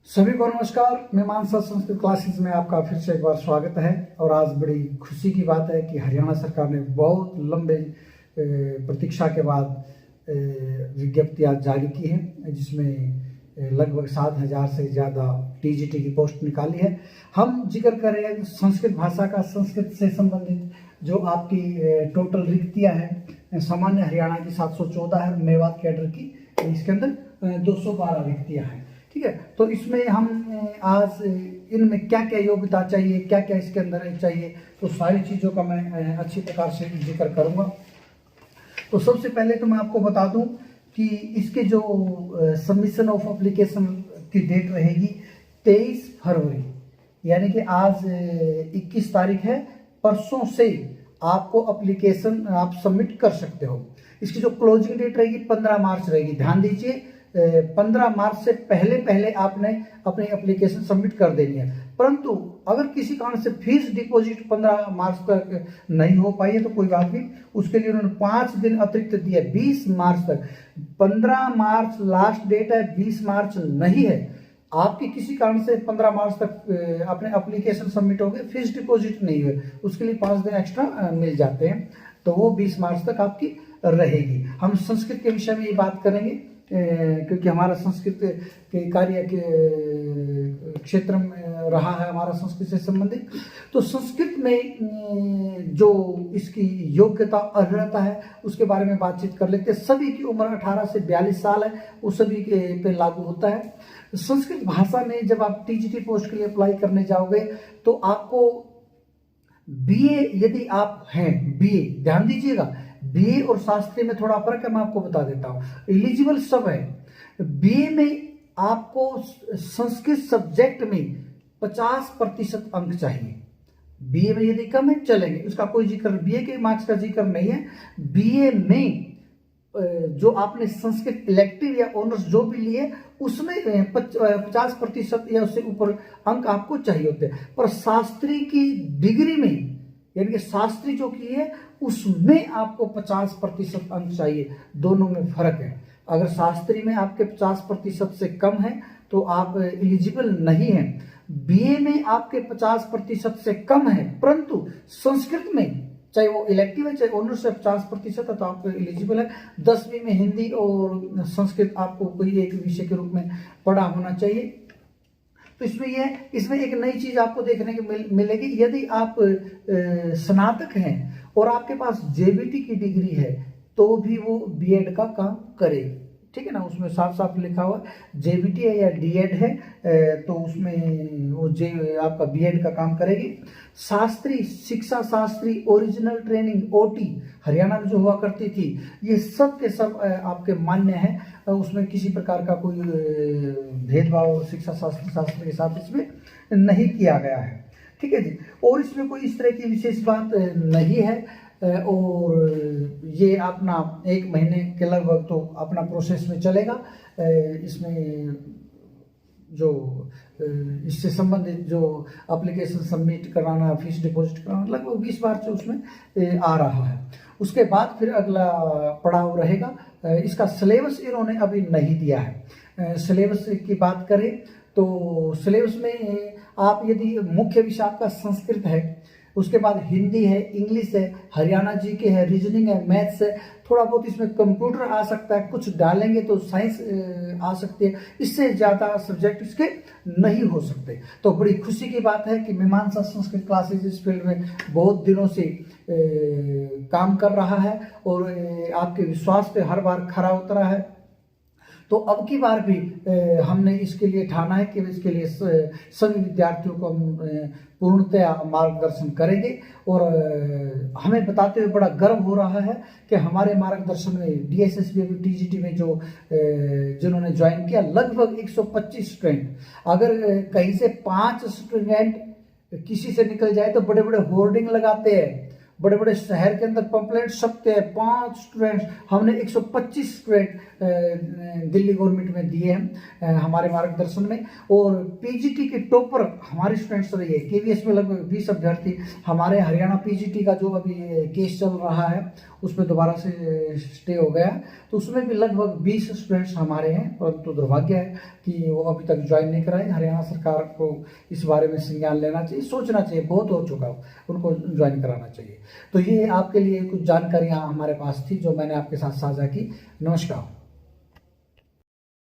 सभी को नमस्कार। मैं मानसा संस्कृत क्लासेस में आपका फिर से एक बार स्वागत है। और आज बड़ी खुशी की बात है कि हरियाणा सरकार ने बहुत लंबे प्रतीक्षा के बाद विज्ञप्ति आज जारी की है, जिसमें लगभग 7,000 से ज़्यादा टीजीटी की पोस्ट निकाली है। हम जिक्र कर रहे हैं संस्कृत भाषा का, संस्कृत से संबंधित जो आपकी टोटल रिक्तियाँ हैं। सामान्य हरियाणा की 714 है, मेवात कैडर की इसके अंदर 212 रिक्तियाँ हैं। ठीक है, तो इसमें हम आज इनमें क्या क्या योग्यता चाहिए, क्या क्या इसके अंदर चाहिए, तो सारी चीज़ों का मैं अच्छी प्रकार से जिक्र करूँगा। तो सबसे पहले तो मैं आपको बता दूं कि इसके जो सबमिशन ऑफ एप्लीकेशन की डेट रहेगी 23 फरवरी, यानी कि आज 21 तारीख है। परसों से आपको एप्लीकेशन आप सबमिट कर सकते हो। इसकी जो क्लोजिंग डेट रहेगी 15 मार्च रहेगी। ध्यान दीजिए, 15 मार्च से पहले पहले आपने अपनी एप्लीकेशन सबमिट कर देनी है। परंतु अगर किसी कारण से फीस डिपॉजिट 15 मार्च तक नहीं हो पाई है तो कोई बात नहीं, उसके लिए उन्होंने 5 दिन अतिरिक्त दिए, 20 मार्च तक। 15 मार्च लास्ट डेट है, 20 मार्च नहीं है। आपकी किसी कारण से 15 मार्च तक अपने एप्लीकेशन सबमिट हो गए, फीस डिपॉजिट नहीं हुए, उसके लिए 5 दिन एक्स्ट्रा मिल जाते हैं, तो वो 20 मार्च तक आपकी रहेगी। हम संस्कृत के विषय में ये बात करेंगे क्योंकि हमारा संस्कृत के कार्य के क्षेत्र में रहा है हमारा संस्कृत से संबंधित। तो संस्कृत में जो इसकी योग्यता अर्हता है उसके बारे में बातचीत कर लेते हैं। सभी की उम्र 18 से 42 साल है, वो सभी के पे लागू होता है। संस्कृत भाषा में जब आप टीजीटी पोस्ट के लिए अप्लाई करने जाओगे तो आपको बीए, यदि आप हैं बीए, ध्यान दीजिएगा, बीए और शास्त्री में थोड़ा फर्क है, मैं आपको बता देता हूँ। एलिजिबल सब है। बीए में आपको संस्कृत सब्जेक्ट में 50% अंक चाहिए। बीए में यदि कम है चलेंगे, उसका कोई जिक्र, बीए के मार्क्स का जिक्र नहीं है। बीए में जो आपने संस्कृत इलेक्टिव या ऑनर्स जो भी लिए उसमें 50% या उससे ऊपर अंक आपको चाहिए होते हैं। पर शास्त्री की डिग्री में, यानी कि शास्त्री जो की है उसमें आपको 50% अंक चाहिए। दोनों में फर्क है। अगर शास्त्री में आपके 50% से कम है तो आप एलिजिबल नहीं हैं। बीए में आपके 50% से कम है, परंतु संस्कृत में चाहे वो इलेक्टिव है चाहे ऑनर्स से 50% है तो आप एलिजिबल है। 10वीं में हिंदी और संस्कृत आपको कोई एक विषय के रूप में पढ़ा होना चाहिए। तो इसमें एक नई चीज आपको देखने को मिलेगी। यदि आप स्नातक हैं और आपके पास जेबीटी की डिग्री है तो भी वो बीएड का काम करेगी। ठीक है ना, उसमें साफ साफ लिखा हुआ जेबीटी है या डीएड है तो उसमें वो आपका बीएड का काम करेगी। शास्त्री, शिक्षा Shastri, original training OT Haryana में जो हुआ करती थी, ये सब के सब आपके मान्य है। उसमें किसी प्रकार का कोई भेदभाव शिक्षा शास्त्र के साथ इसमें नहीं किया गया है। ठीक है जी। और इसमें कोई इस तरह की विशेष बात नहीं है। और ये अपना 1 महीने के लगभग तो अपना प्रोसेस में चलेगा। इसमें जो इससे संबंधित जो एप्लीकेशन सबमिट कराना, फीस डिपॉजिट कराना, लगभग 20 मार्च उसमें आ रहा है। उसके बाद फिर अगला पड़ाव रहेगा। इसका सिलेबस इन्होंने अभी नहीं दिया है। सिलेबस की बात करें तो सिलेबस में आप यदि मुख्य विषय आपका संस्कृत है, उसके बाद हिंदी है, इंग्लिश है, हरियाणा जीके है, रीजनिंग है, मैथ्स है, थोड़ा बहुत इसमें कंप्यूटर आ सकता है, कुछ डालेंगे तो साइंस आ सकती है। इससे ज़्यादा सब्जेक्ट इसके नहीं हो सकते। तो बड़ी खुशी की बात है कि मीमांसा संस्कृत क्लासेस इस फील्ड में बहुत दिनों से काम कर रहा है और आपके विश्वास पे हर बार खरा उतरा है। तो अब की बार भी हमने इसके लिए ठाना है कि इसके लिए सभी विद्यार्थियों को हम पूर्णतया मार्गदर्शन करेंगे। और हमें बताते हुए बड़ा गर्व हो रहा है कि हमारे मार्गदर्शन में डीएसएसबी टीजीटी में जो जिन्होंने ज्वाइन किया, लगभग 125 स्टूडेंट। अगर कहीं से 5 स्टूडेंट किसी से निकल जाए तो बड़े बड़े होर्डिंग लगाते हैं, बड़े बड़े शहर के अंदर पंपलेट छपते हैं। 5 स्टूडेंट्स हमने 125 स्टूडेंट दिल्ली गवर्नमेंट में दिए हैं हमारे मार्गदर्शन में। और पीजीटी के टॉपर हमारे स्टूडेंट्स रही है। केवीएस में लगभग 20 अभ्यर्थी। हमारे हरियाणा पीजीटी का जो अभी केस चल रहा है उसमें दोबारा से स्टे हो गया, तो उसमें भी लगभग 20 स्टूडेंट्स हमारे हैं। परंतु दुर्भाग्य है कि वो अभी तक ज्वाइन नहीं कराए। हरियाणा सरकार को इस बारे में संज्ञान लेना चाहिए, सोचना चाहिए, बहुत हो चुका हो, उनको ज्वाइन कराना चाहिए। तो ये आपके लिए कुछ जानकारियाँ हमारे पास थी जो मैंने आपके साथ साझा की। नमस्कार।